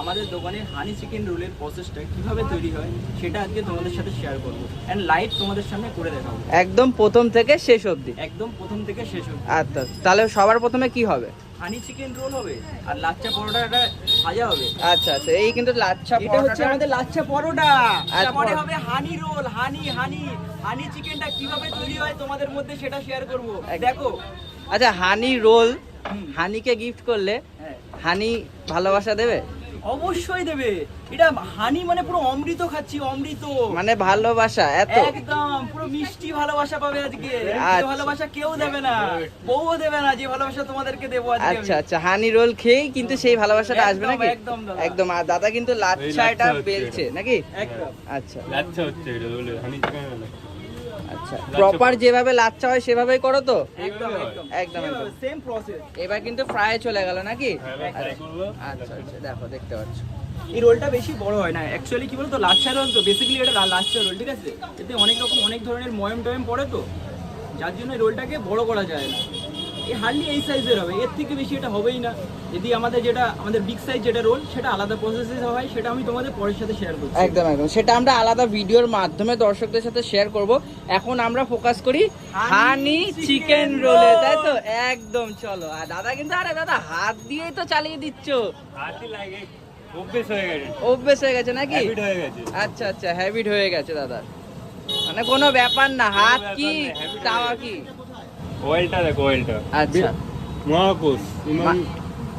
আমাদের দোকানের হানি চিকেন রোলের প্রসেসটা কিভাবে তৈরি হয় সেটা আজকে তোমাদের সাথে শেয়ার করবো এন্ড লাইভ তোমাদের সামনে করে দেখাবো একদম প্রথম থেকে শেষ অবধি। একদম প্রথম থেকে শেষ অবধি। আচ্ছা, তাহলে সবার প্রথমে কি হবে? হানি চিকেন রোল হবে আর লাচ্চা পরোটাটা ভাজা হবে। আচ্ছা আচ্ছা, এই কিন্তু লাচ্ছা এটা হচ্ছে পরোটা। আমাদের লাচ্ছা পরোটা। আচ্ছা, তারপরে হবে হানি রোল, হানি চিকেনটা কিভাবে তৈরি হয় তোমাদের মধ্যে সেটা শেয়ার করব। দেখো। আচ্ছা, হানি রোল হানিকে গিফট করলে হ্যাঁ, হানি ভালোবাসা দেবে? অবশ্যই দেবে। এটা হানি মানে পুরো অমৃত খাচ্ছি, অমৃত মানে ভালোবাসা এত একদম পুরো মিষ্টি ভালোবাসা পাবে আজকে। এই আচ্ছা। ভালোবাসা কেউ দেবে না, বউও দেবে না, যে ভালোবাসা তোমাদেরকে দেবো আজকে আমি। আচ্ছা আচ্ছা, হানি রোল খেয়েই কিন্তু সেই ভালোবাসাটা আসবে একদম, নাকি? একদম দাদা। একদম। আর দাদা কিন্তু লাচ্ছা এটা লাচ্ছা হচ্ছে বেলছে নাকি? একদম। আচ্ছা লাচ্ছা হচ্ছে এটা বলে হানি চিকেন হলো। আচ্ছা, প্রপার যেভাবে লাচ্ছা হয় সেভাবেই করো তো? একদম একদম একদম, একদম। Same process. এবার কিন্তু ফ্রাই চলে গেল নাকি? হ্যাঁ, এবার fry করবো। আচ্ছা আচ্ছা, দেখো দেখতে পাচ্ছ। এই রোলটা বেশি বড় হয় না অ্যাকচুয়ালি, কি বলতো লাচ্ছা রোল তো বেসিক্যালি এটা লাচ্ছা রোল, ঠিক আছে? এতে অনেক রকম অনেক ধরনের ময়ম টয়ম পড়ে তো, যার জন্য এই রোলটাকে বড় করা যায় না। এই হার্ডলি এই সাইজের হবে, এর থেকে বেশি এটা হবেই না। যদি আমাদের বিগ সাইজ যেটা রোল সেটা আলাদা প্রসেসে হয়, সেটা আমি তোমাদের পরের সাথে শেয়ার করছি। একদম একদম, সেটা আমরা আলাদা ভিডিওর মাধ্যমে দর্শকদের সাথে শেয়ার করব। এখন আমরা ফোকাস করি হানি চিকেন রোলে, তাই তো? একদম, চলো। আর দাদা কিন্তু, আরে দাদা হাত দিয়েই তো চালিয়ে দিচ্ছ। হাতই লাগে, অভ্যেস হয়ে গেছে, অভ্যেস হয়ে গেছে নাকি? হ্যাবিট হয়ে গেছে। আচ্ছা আচ্ছা, হ্যাবিট হয়ে গেছে দাদা, মানে কোনো ব্যাপার না। হাত কি ব্যাপার না, habit হয়ে তাওয়া গেছে। কি? অয়েলটা দেখো, অয়েলটা আচ্ছা, মহাকুশ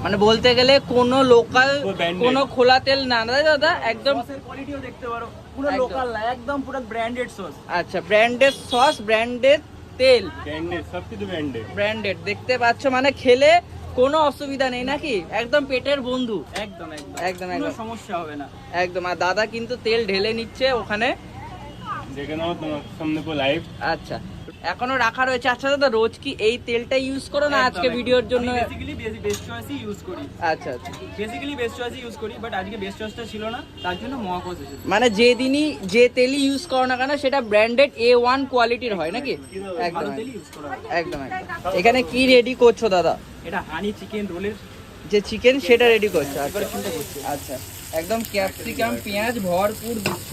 মানে বলতে গেলে কোনো লোকাল পুরো branded। কোনো খোলা তেল না, তাই দাদা? একদম। সসের কোয়ালিটিও দেখতে পারো, পুরো একদম। লোকাল না, একদম পুরো ব্র্যান্ডেড সস। আচ্ছা, ব্র্যান্ডেড সস, ব্র্যান্ডেড তেল, ব্র্যান্ডেড, সব কিছু ব্র্যান্ডেড। ব্র্যান্ডেড দেখতে পাচ্ছ, মানে খেলে কোনো অসুবিধা নেই নাকি? একদম পেটের বন্ধু। একদম একদম একদম, কোনো একদম। সমস্যা হবে না। একদম। আর দাদা কিন্তু তেল ঢেলে নিচ্ছে ওখানে। দেখে নাও তোমার সামনে পুরো লাইভ। আচ্ছা, এখনো রাখা রয়েছে। আচ্ছা দাদা, রোজ কি এই তেলটা ইউজ করো না আজকে ভিডিওর জন্য? বেসিক্যালি বেস্ট চয়েসই ইউজ করি। আচ্ছা আচ্ছা, বেসিক্যালি বেস্ট চয়েসই ইউজ করি, বাট আজকে বেস্ট চয়েসটা ছিল না, তার জন্য মহাকোষ এসেছে। মানে যেদিনই যে তেলই ইউজ করো না কেন সেটা ব্র্যান্ডেড A1 কোয়ালিটির হয় নাকি? একদম ভালো একদম, তেল ইউজ করা হয়। একদম একদম। এখানে কি রেডি করছো দাদা? এটা হানি চিকেন রোলের যে চিকেন সেটা রেডি করছো? আচ্ছা প্রিপারেশনটা করছি। আচ্ছা, একদম ক্যাপসিকাম পেঁয়াজ ভরপুর দিচ্ছ,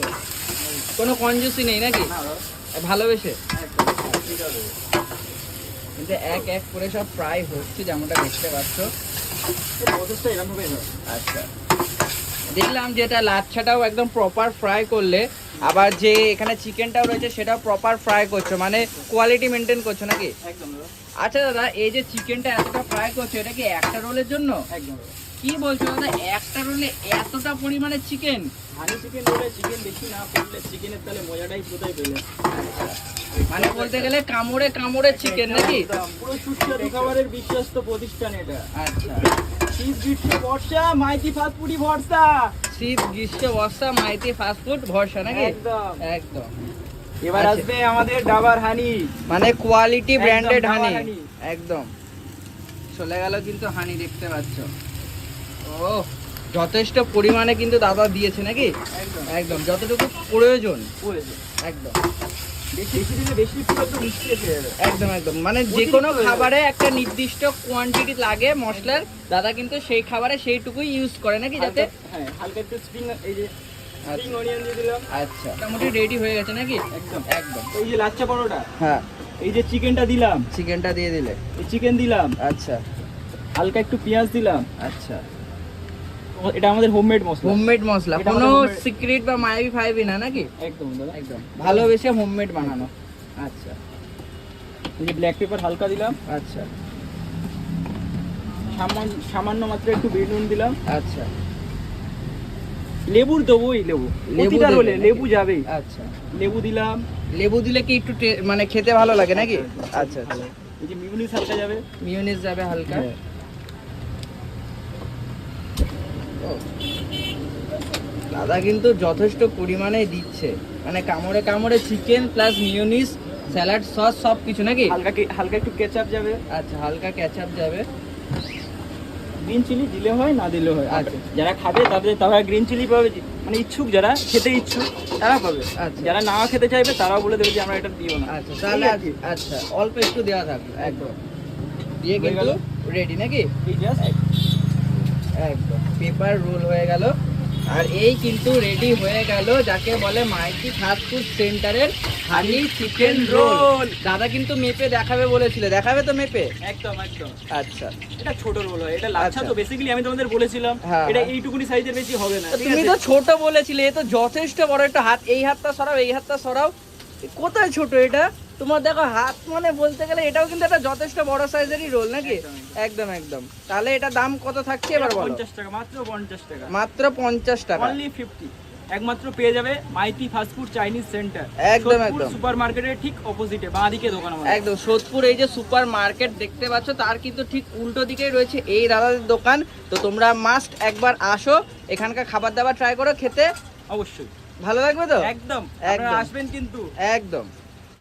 কোনো কঞ্জুসি নেই নাকি? না, ভালোবেসে একদম। কিন্তু এক এক করে সব ফ্রাই হচ্ছে, যেমনটা দেখতে পাচ্ছ। এই প্রসেসটা এরকম ভাবে হয়। আচ্ছা, দেখলাম যেটা লাচ্ছাটাও একদম প্রপার ফ্রাই করলে, আবার যে এখানে চিকেনটাও রয়েছে সেটাও প্রপার ফ্রাই করছো, মানে কোয়ালিটি মেনটেন করছো নাকি? একদম দাদা, আচ্ছা দাদা, এই যে চিকেনটা এতটা ফ্রাই করছো, এটা কি একটা রোলের জন্য? একদম দাদা। কি বলছো দাদা, একটা রোলে এতটা পরিমাণে চিকেন? হানি চিকেন রোলে চিকেন বেশি না পড়লে চিকেনের তাহলে মজাটাই কোথায় পেলে? মানে বলতে গেলে কামড়ে কামড়ে চিকেন নাকি? একদম, পুরো সুস্বাদু খাবারের বিশ্বস্ত প্রতিষ্ঠান এটা। আচ্ছা, শীত গ্রীষ্ম বর্ষা মাইতি ফাস্ট ফুডই ভরসা। শীত গ্রীষ্ম বর্ষা মাইতি ফাস্ট ফুড ভরসা নাকি? একদম। একদম। এবার আচ্ছা। আসবে আমাদের ডাবার হানি। মানে কোয়ালিটি একদম, ব্র্যান্ডেড ডাবার হানি। হানি। একদম চলে গেল কিন্তু হানি, দেখতে পাচ্ছ। ও, যথেষ্ট পরিমাণে কিন্তু দাদা দিয়েছে নাকি? একদম একদম, যতটুকু প্রয়োজন। পড়েছে। একদম বেশি বেশি দিলে বেশি পুরো একটু মিষ্টি এসে যাবে। একদম একদম, মানে যে অতিরিক্ত কোনো হয়ে যাবে। খাবারে একটা নির্দিষ্ট কোয়ান্টিটি লাগে মশলার, দাদা কিন্তু সেই খাবারে সেইটুকুই ইউজ করে নাকি, যাতে হ্যাঁ, হালকা একটু স্প্রিং, এই যে স্প্রিং আচ্ছা অনিয়ন দিয়ে দিলাম। আচ্ছা, মোটামুটি রেডি হয়ে গেছে নাকি? একদম একদম। এই যে লাচ্ছা পরোটা, হ্যাঁ, এই যে চিকেনটা দিলাম, চিকেনটা দিয়ে দিলে। এই চিকেন দিলাম, আচ্ছা হালকা একটু পেঁয়াজ দিলাম। আচ্ছা, এটা আমাদের হোমমেড মশলা। হোমমেড মশলা, এটা কোনো আমাদের homemade- সিক্রেট বা মায়াবি ফাইবি না নাকি? একদম দাদা। একদম ভালোবেসে হোমমেড বানানো। আচ্ছা এই যে ব্ল্যাক পেপার হালকা দিলাম, আচ্ছা সামান্য মাত্র একটু বিট নুন দিলাম। আচ্ছা, লেবুর দেবোই, লেবু লেবু প্রতিটা দেবে রোলে নাকি? লেবু যাবেই। আচ্ছা, লেবু দিলাম। লেবু দিলে কি একটু মানে খেতে ভালো লাগে নাকি? আচ্ছা আচ্ছা, এই যে মিউনিস হালকা যাবে। মিউনিস যাবে হালকা। হ্যাঁ। ও, দাদা কিন্তু যথেষ্ট পরিমাণে দিচ্ছে, মানে কামড়ে কামড়ে চিকেন প্লাস মিউনিস স্যালাড সস সব কিছু নাকি? হালকা একটু কেচাপ যাবে। আচ্ছা, হালকা কেচাপ যাবে। গ্রিন চিলি দিলে হয়, না দিলে হয়। আচ্ছা। যারা খাবে তারা গ্রিন চিলি পাবে, মানে ইচ্ছুক যারা খেতে ইচ্ছুক তারা পাবে। আচ্ছা। যারা না খেতে চাইবে তারাও বলে দেবে যে আমরা এটা দিও না। আচ্ছা, তাহলে এই আর কি। আচ্ছা অল্প একটু দেওয়া থাকবে। একদম দিয়ে হয়ে কিন্তু গেল। রেডি নাকি? এই জাস্ট একদম। পেপার রোল হয়ে গেল। আর এই কিন্তু রেডি হয়ে গেল যাকে বলে মাইতি ফাস্ট ফুড সেন্টারের হানি চিকেন রোল। দাদা কিন্তু মেপে দেখাবে বলেছিল, দেখাবে তো মেপে? একদম একদম। আচ্ছা, এটা ছোট রোল হয়, এটা লাচ্ছা আচ্ছা। তো বেসিক্যালি আমি তোমাদের বলেছিলাম হ্যাঁ, এটা হ্যাঁ। এইটুকুনি সাইজের বেশি হবে না, ঠিক তুমি আছে? তো ছোট বলেছিলে, এ তো যথেষ্ট বড়। একটা হাত, এই হাতটা সরাও, এই হাতটা সরাও। এ কোথায় ছোট এটা? তোমার দেখো হাত, মানে বলতে গেলে এটাও কিন্তু একটা যথেষ্ট বড় সাইজেরই রোল নাকি? একদম, একদম একদম। তাহলে এটা দাম কত থাকছে এবার বলো? 50 টাকা, মাত্র 50 টাকা, মাত্র 50 টাকা। অনলি 50। একমাত্র পেয়ে যাবে Maity fast food Chinese centre, একদম, একদম। সুপার মার্কেটের ঠিক অপোজিটে বাঁ দিকে দোকান আমাদের। একদম সোদপুর এই যে সুপার মার্কেট দেখতে পাচ্ছ, তার কিন্তু ঠিক উল্টো দিকেই রয়েছে এই দাদাদের দোকান। তো তোমরা মাস্ট একবার আসো, এখানকার খাবার দাবার ট্রাই করো, খেতে অবশ্যই ভালো লাগবে তো? একদম, একদম। আপনারা আসবেন কিন্তু। একদম।